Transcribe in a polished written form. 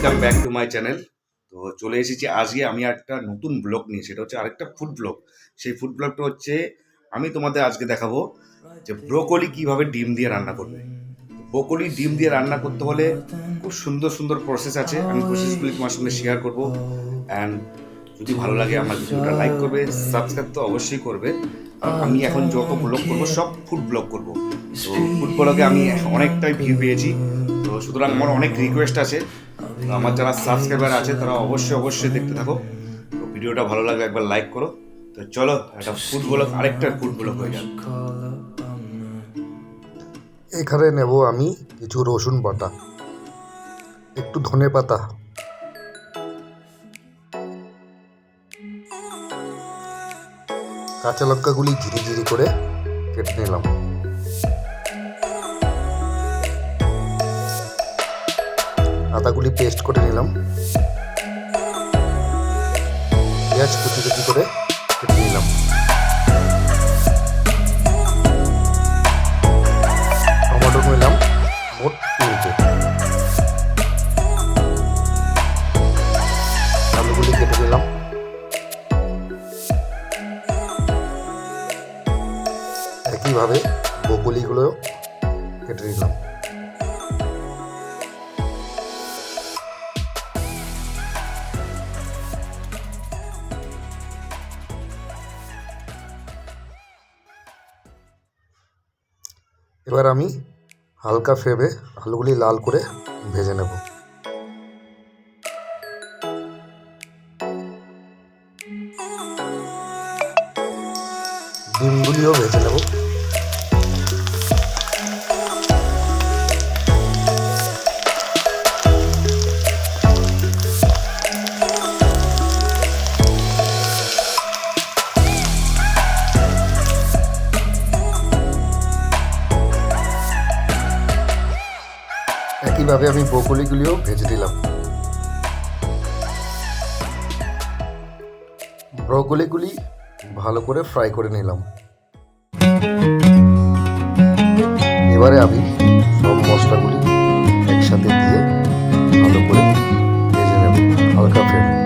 Welcome back to my channel. তো চলে এসেছি আজকে আমি একটা নতুন ব্লগ নিয়ে, সেটা হচ্ছে আরেকটা ফুড ব্লগ। সেই ফুড ব্লগটা হচ্ছে আমি তোমাদের আজকে দেখাবো যে ব্রোকলি কিভাবে ডিম দিয়ে রান্না করবে। ব্রোকলি ডিম দিয়ে রান্না করতে হলে খুব সুন্দর সুন্দর প্রসেস আছে, আমি প্রসেসগুলি তোমার সঙ্গে শেয়ার করবো। অ্যান্ড যদি ভালো লাগে আমার ভিডিওটা লাইক করবে, সাবস্ক্রাইব তো অবশ্যই করবে। আর আমি এখন যত ব্লগ করবো সব ফুড ব্লগ করবো। তো ফুড ব্লগে আমি অনেকটাই ভিউ পেয়েছি, তো সুতরাং আমার অনেক রিকোয়েস্ট আছে। তো আমার যারা সাবস্ক্রাইবার আছে তারা অবশ্যই দেখতে থাকো। তো ভিডিওটা ভালো লাগলে একবার লাইক করো। তো চলো একটা ফুড ব্লগ, আরেকটা ফুড ব্লগ হয়ে যাক। এখানে নেব আমি কিছু রসুন বাটা, একটু ধনে পাতা, কাঁচা লঙ্কাগুলি ঝিরি ঝিরি করে কেটে নিলাম, আদাগুলি পেস্ট করে নিলাম, পেঁয়াজ কুচি কুচি করে কেটে নিলাম, টমেটো নিলাম মোট 3টে, আলুগুলি কেটে নিলাম, একইভাবে ব্রোকলিগুলো কেটে নিলাম। এবার আমি হালকা ফ্লেমে আলুগুলি লাল করে ভেজে নেব। ডিমগুলিও ভেজে নেব। একইভাবে আমি ব্রোকলিগুলিও ভেজে দিলাম। ব্রোকলিগুলি ভালো করে ফ্রাই করে নিলাম। এবারে আমি সব মশলাগুলি একসাথে দিয়ে ভালো করে ভেজে নেব হালকা ফ্লেমে।